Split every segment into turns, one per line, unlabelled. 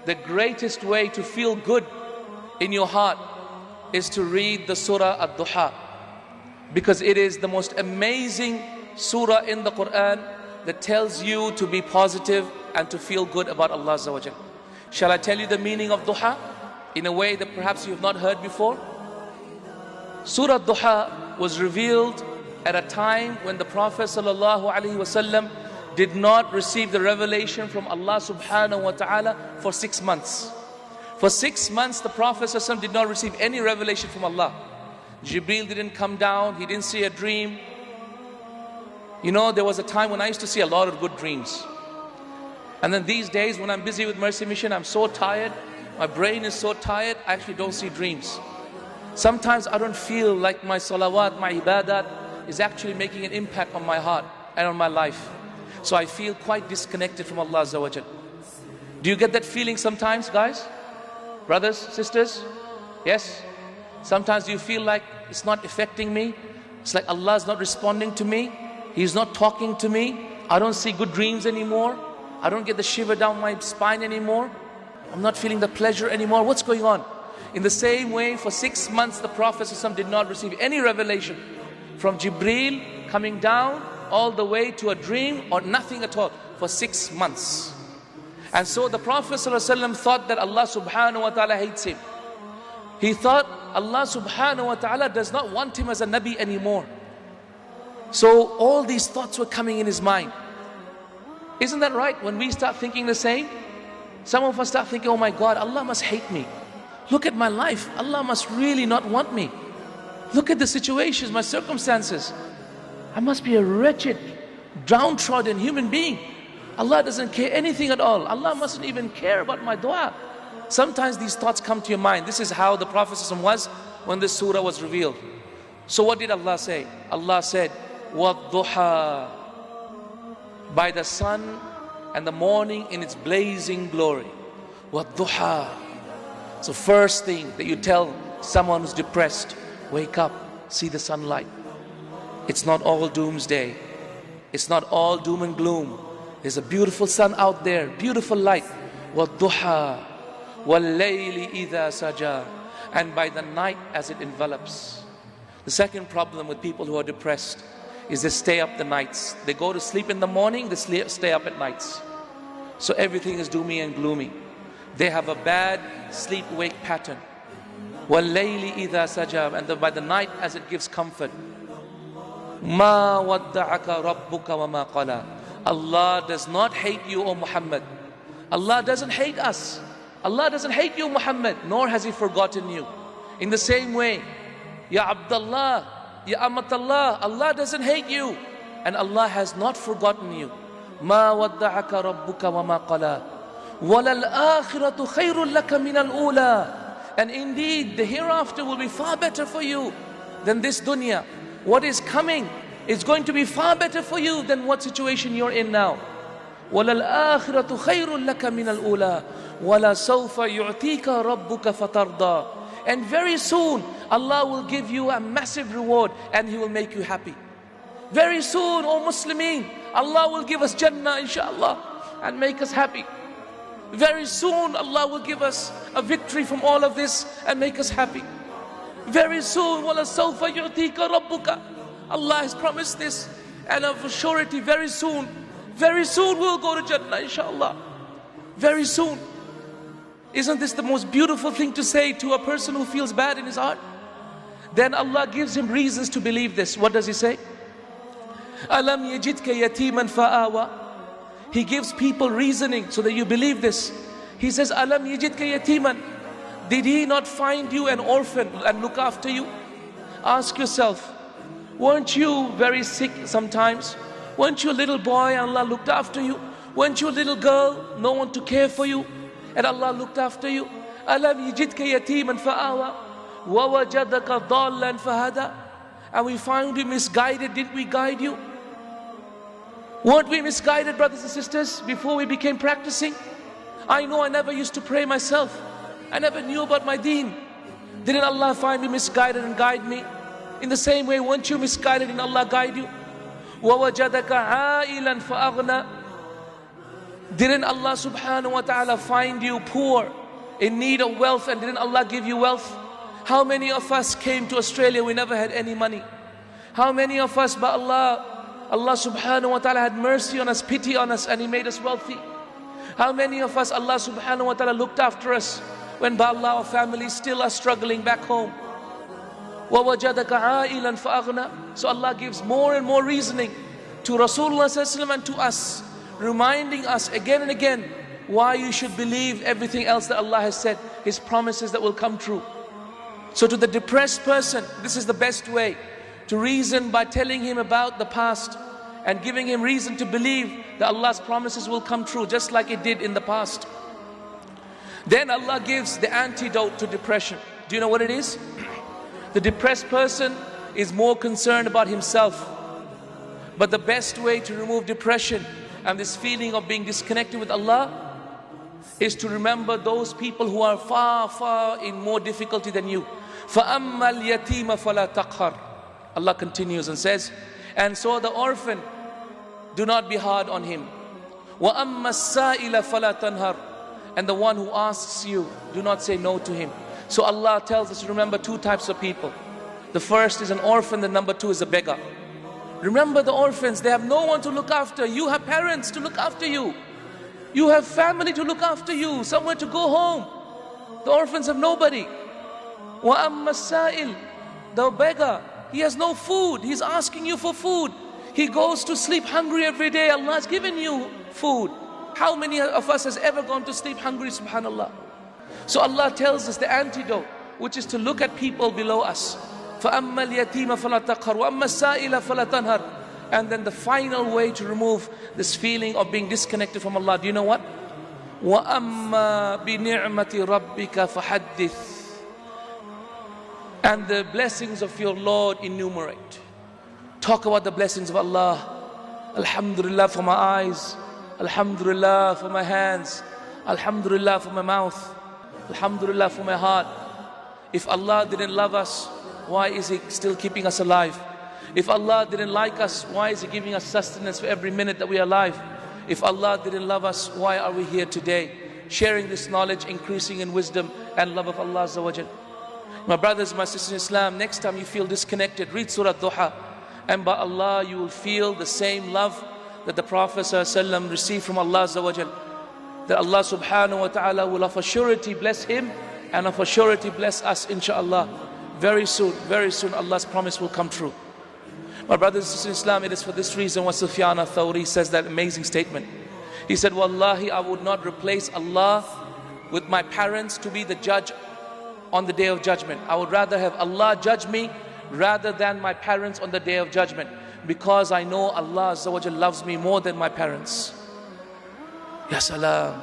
the greatest way to feel good in your heart is to read the Surah Duha, because it is the most amazing surah in the Quran that tells you to be positive and to feel good about Allah Azza wa Jal. Shall I tell you the meaning of Duha in a way that perhaps you have not heard before? Surah Duha was revealed at a time when the Prophet ﷺ did not receive the revelation from Allah subhanahu wa ta'ala for 6 months. For 6 months the Prophet ﷺ did not receive any revelation from Allah. Jibreel didn't come down, he didn't see a dream. You know, there was a time when I used to see a lot of good dreams. And then these days when I'm busy with Mercy Mission, I'm so tired, my brain is so tired, I actually don't see dreams. Sometimes I don't feel like my salawat, my ibadat is actually making an impact on my heart and on my life. So I feel quite disconnected from Allah Azza wa Jal. Do you get that feeling sometimes, guys? Brothers, sisters? Yes? Sometimes you feel like it's not affecting me. It's like Allah is not responding to me. He's not talking to me. I don't see good dreams anymore. I don't get the shiver down my spine anymore. I'm not feeling the pleasure anymore. What's going on? In the same way, for 6 months the Prophet ﷺ did not receive any revelation from Jibreel coming down all the way to a dream or nothing at all for 6 months. And so the Prophet ﷺ thought that Allah subhanahu wa ta'ala hates him. He thought Allah subhanahu wa ta'ala does not want him as a Nabi anymore. So all these thoughts were coming in his mind. Isn't that right? When we start thinking the same, some of us start thinking, oh my God, Allah must hate me. Look at my life. Allah must really not want me. Look at the situations, my circumstances. I must be a wretched, downtrodden human being. Allah doesn't care anything at all. Allah mustn't even care about my dua. Sometimes these thoughts come to your mind. This is how the Prophet ﷺ was when this surah was revealed. So what did Allah say? Allah said, وَالضُّحَى, by the sun and the morning in its blazing glory. وَالضُّحَى. So first thing that you tell someone who's depressed, wake up, see the sunlight. It's not all doomsday. It's not all doom and gloom. There's a beautiful sun out there, beautiful light. وَالضُّحَى وَاللَّيْلِ إِذَا سَجَى, and by the night as it envelops. The second problem with people who are depressed is they stay up the nights. They go to sleep in the morning, they stay up at nights. So everything is doomy and gloomy. They have a bad sleep-wake pattern. وَاللَّيْلِ إِذَا سَجَى, and by the night as it gives comfort. مَا وَدَّعَكَ رَبُّكَ وَمَا قَلَى. Allah does not hate you, O Muhammad. Allah doesn't hate us. Allah doesn't hate you, Muhammad, nor has He forgotten you. In the same way, Ya Abdullah, Ya Amatallah, Allah doesn't hate you, and Allah has not forgotten you. مَا وَدَّعَكَ رَبُّكَ وَمَا قَلَى وَلَلْآخِرَةُ خَيْرٌ لَكَ مِنَ الْأُولَى. And indeed, the hereafter will be far better for you than this dunya. What is coming is going to be far better for you than what situation you're in now. وَلَلْآخِرَةُ خَيْرٌ لَكَ مِنَ الْأُولَى وَلَسَوْفَ يُعْتِيكَ رَبُّكَ فَتَرْضَى. And very soon, Allah will give you a massive reward and He will make you happy. Very soon, O Muslimin, Allah will give us Jannah, inshallah, and make us happy. Very soon, Allah will give us a victory from all of this and make us happy. Very soon, وَلَسَوْفَ يُعْتِيكَ رَبُّكَ. Allah has promised this, and of a surety, very soon we'll go to Jannah, inshallah. Very soon. Isn't this the most beautiful thing to say to a person who feels bad in his heart? Then Allah gives him reasons to believe this. What does He say? أَلَمْ يَجِدْكَ يَتِيمًا فَآوَى. He gives people reasoning so that you believe this. He says, أَلَمْ يَجِدْكَ يَتِيمًا. Did He not find you an orphan and look after you? Ask yourself, weren't you very sick sometimes? Weren't you a little boy and Allah looked after you? Weren't you a little girl, no one to care for you, and Allah looked after you? أَلَمْ يَجِدْكَ يَتِيمًا فَآوَى وَوَجَدَكَ ضَالًّا فَهَدَى. And we found you misguided. Did we guide you? Weren't we misguided, brothers and sisters, before we became practicing? I know I never used to pray myself. I never knew about my deen. Didn't Allah find me misguided and guide me? In the same way, weren't you misguided and Allah guide you? وَوَجَدَكَ عَائِلًا فَأَغْنَى. Didn't Allah subhanahu wa ta'ala find you poor, in need of wealth, and didn't Allah give you wealth? How many of us came to Australia, we never had any money? How many of us, but Allah subhanahu wa ta'ala had mercy on us, pity on us, and He made us wealthy? How many of us, Allah subhanahu wa ta'ala looked after us, when by Allah our families still are struggling back home? وَوَجَدَكَ عَائِلًا فَأَغْنَى. So Allah gives more and more reasoning to Rasulullah sallallahu alaihi wasallam and to us, reminding us again and again why you should believe everything else that Allah has said, His promises that will come true. So to the depressed person, this is the best way to reason, by telling him about the past and giving him reason to believe that Allah's promises will come true, just like it did in the past. Then Allah gives the antidote to depression. Do you know what it is? The depressed person is more concerned about himself. But the best way to remove depression and this feeling of being disconnected with Allah is to remember those people who are far, far in more difficulty than you. فَأَمَّا الْيَتِيمَ فَلَا تَقْهَرْ. Allah continues and says, and so the orphan, do not be hard on him. وَأَمَّا السَّائِلَ فَلَا تَنْهَرْ. And the one who asks you, do not say no to him. So Allah tells us to remember two types of people. The first is an orphan, the number two is a beggar. Remember the orphans, they have no one to look after. You have parents to look after you. You have family to look after you, somewhere to go home. The orphans have nobody. وَأَمَّا السَّائِلِ. The beggar, he has no food. He's asking you for food. He goes to sleep hungry every day. Allah has given you food. How many of us has ever gone to sleep hungry, subhanallah? So Allah tells us the antidote, which is to look at people below us. فَأَمَّا الْيَتِيمَ فَلَا تَقْهَرْ وَأَمَّا السَّائِلَ فَلَا تَنْهَرْ. And then the final way to remove this feeling of being disconnected from Allah, do you know what? وَأَمَّا بِنِعْمَةِ رَبِّكَ فَحَدِّثْ. And the blessings of your Lord enumerate. Talk about the blessings of Allah. Alhamdulillah for my eyes. Alhamdulillah for my hands. Alhamdulillah for my mouth. Alhamdulillah for my heart. If Allah didn't love us, why is He still keeping us alive? If Allah didn't like us, why is He giving us sustenance for every minute that we are alive? If Allah didn't love us, why are we here today? Sharing this knowledge, increasing in wisdom and love of Allah Azza wa Jal. My brothers, my sisters in Islam, next time you feel disconnected, read Surah Duha. And by Allah, you will feel the same love that the Prophet ﷺ received from Allah Azza wa Jal. That Allah subhanahu wa ta'ala will of a surety bless him and of a surety bless us, inshaAllah. Very soon Allah's promise will come true. My brothers and sisters in Islam, it is for this reason why Sufyan al-Thawri says that amazing statement. He said, Wallahi, I would not replace Allah with my parents to be the judge on the day of judgment. I would rather have Allah judge me rather than my parents on the day of judgment, because I know Allah Azza wa Jal loves me more than my parents. Ya salam.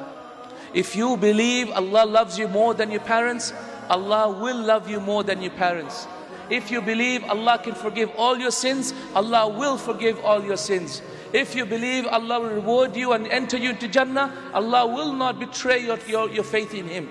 If you believe Allah loves you more than your parents, Allah will love you more than your parents. If you believe Allah can forgive all your sins, Allah will forgive all your sins. If you believe Allah will reward you and enter you into Jannah, Allah will not betray your faith in Him.